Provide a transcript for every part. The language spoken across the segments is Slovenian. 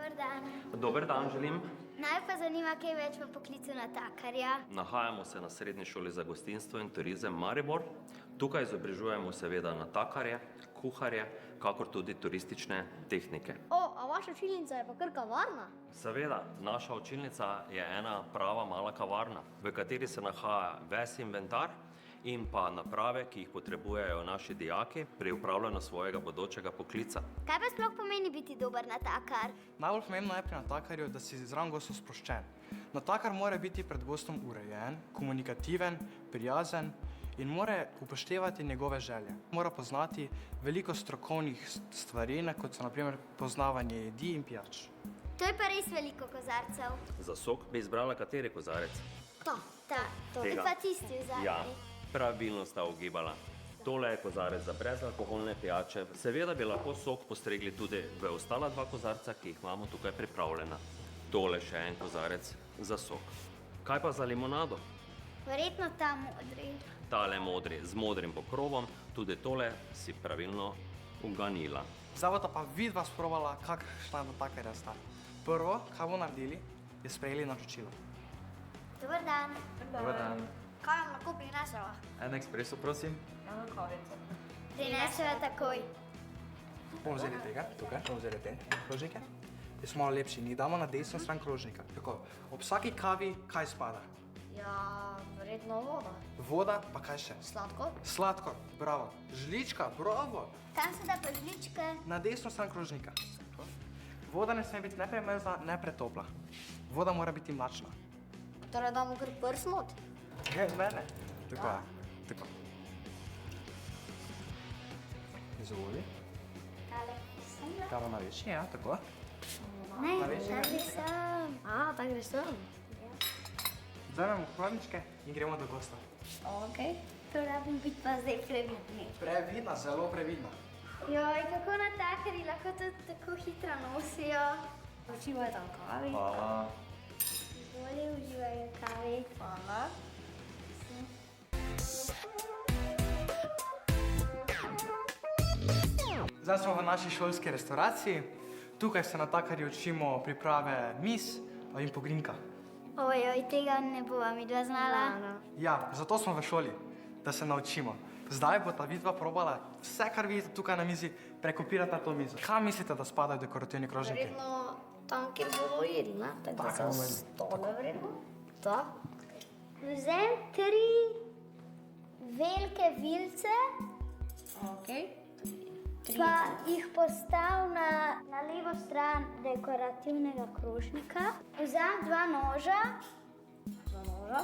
Dober dan. Dober dan želim. Naj pa zanima, kaj več v poklicu natakarja. Nahajamo se na Srednji šoli za gostinstvo in turizem Maribor. Tukaj izobražujemo seveda natakarje, kuharje, kakor tudi turistične tehnike. A vaša učilnica je pa kar kavarna? Seveda, naša učilnica je ena prava mala kavarna, v kateri se nahaja ves inventar in pa naprave, ki jih potrebujejo naši dijaki pri upravljanju svojega bodočega poklica. Kaj pa sploh pomeni biti dober natakar? Najbolj pomembno je pri natakarju, da si zraven gostov sproščen. Natakar mora biti pred gostom urejen, komunikativen, prijazen in mora upoštevati njegove želje. Mora poznati veliko strokovnih stvari, kot so na primer poznavanje jedi in pijač. To je pa res veliko kozarcev. Za sok bi izbrala kateri kozarec? Ta. In Tega. pa tisti v zadnji. Ja, pravilno sta ugibala. Tole je kozarec za brezalkoholne pijače. Seveda bi lahko sok postregli tudi v ostala dva kozarca, ki jih imamo tukaj pripravljena. Tole še en kozarec za sok. Kaj pa za limonado? Verjetno ta modri. Tale modri z modrim pokrovom, tudi tole si pravilno uganila. Zdaj bosta pa vidva sprobala, kakšna natakarja sta. Prvo, kaj bomo naredili, je sprejeli naročilo. Dober dan. Dobar dan. Kaj vam lahko prineseva? En espresso, prosim. Prineseva takoj. Bomo vzeli tega, tukaj, bomo vzeli te krožnike. Te so malo lepši, njih damo na desno stran krožnika. Tako, ob vsaki kavi kaj spada? Ja, verjetno voda. Voda, pa kaj še? Sladko? Sladkor, bravo. Žlička, bravo. Tam se da pa žličke. Na desno stran krožnika. Voda ne sme biti ne premrzla, ne pretopla. Voda mora biti mlačna. Torej damo kar prst not? Ne. Tako je, tako. Izvoli. Tale sem le. Kava na večji, ja, tako. Ne, tale sem. Tak gre sem. Vzamemo hladničke in gremo do gosta. Okej. To rabim biti pa zdaj previdni. Previdna, zelo previdna. Joj, kako natakarji lahko to tako hitro nosijo. Uživajte v kavi. Hvala. Izvoli, uživaj v kavi. Hvala. Zdaj smo v naši šolski restauraciji. Tukaj se natakarji učimo priprave mis in pogrinjka. Ojoj, tega ne bova midva znala. Ja, zato smo v šoli, da se naučimo. Zdaj bo ta vidva probala vse, kar vidite tukaj na mizi, prekopirati na to mizo. Kam mislite, da spadajo dekorativni krožniki? Verjetno tam, kjer bodo jedli, ne? Tako da Tako, za stole verjetno. Da. Vzem 3 velike vilce, Okej. pa jih postav na levo stran dekorativnega krožnika. Vzem 2 noža, Za noža.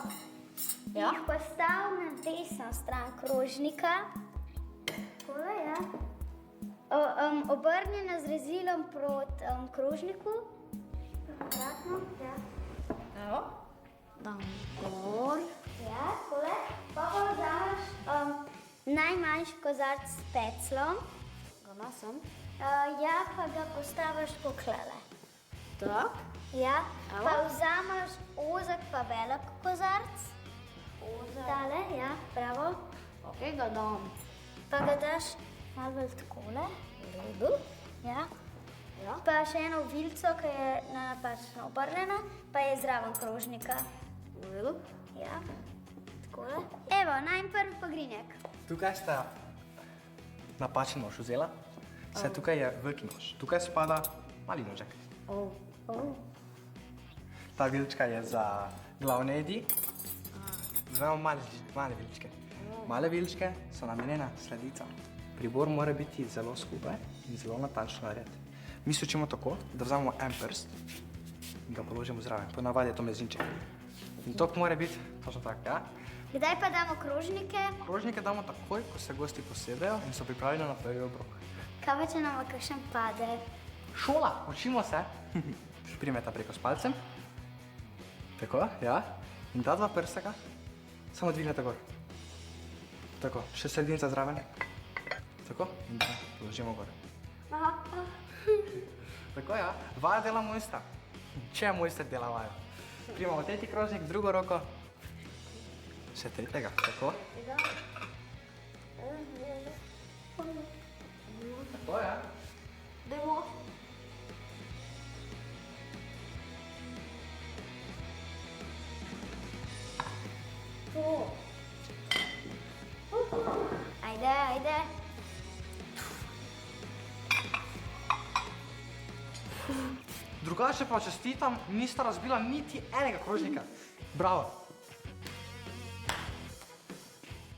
jih postav na desno stran krožnika. Takole, ja. Obrnjena z rezilom proti krožniku. Obratno, ja. Evo. Dam gor. Ja, takole. Pa vzameš najmanjši kozarc s peclom. Ga nasem. Ja, pa ga postaviš poklele. Tak. Ja, Evo. pa vzameš ozek pa velik kozarc. Tale, ja, bravo. Okej, ga dam. Pa ga daš malo bolj takole. V redu. Ja. Ja. Pa še eno vilco, ki je napačno obrnjena, pa je zraven krožnika. V redu. Ja, takole. Evo, prvi pogrinjek. Tukaj sta napačen nož vzela. Vse tukaj je veliki nož. Tukaj spada mali nožek. Ta vilčka je za glavne jedi. Vzamemo male vilčke. Male vilčke so namenjene sladicam. Pribor mora biti zelo skupaj in zelo natančno narejen. Mi se učimo tako, da vzamemo en prst in ga položimo zraven. Ponavadi je to mezinček. In to mora biti točno tako, ja? Kdaj pa damo krožnike? Krožnike damo takoj, ko se gosti posedejo in so pripravljeni na prvi obrok. Kaj pa če nam kakšen pade? Šola, učimo se. Primeta preko s palcem. Tako, ja. In ta 2 prstaka samo dvignete gor. Tako, še sredinca zraven. Tako, in da položimo gor. Tako, ja. Vaja dela mojstra. Če mojster dela vajo. Primamo tretji krožnik, drugo roko. Še tretjega, tako. Tako, ja. Dajmo. Drugače pa čestitam, nista razbila niti enega krožnika. Bravo.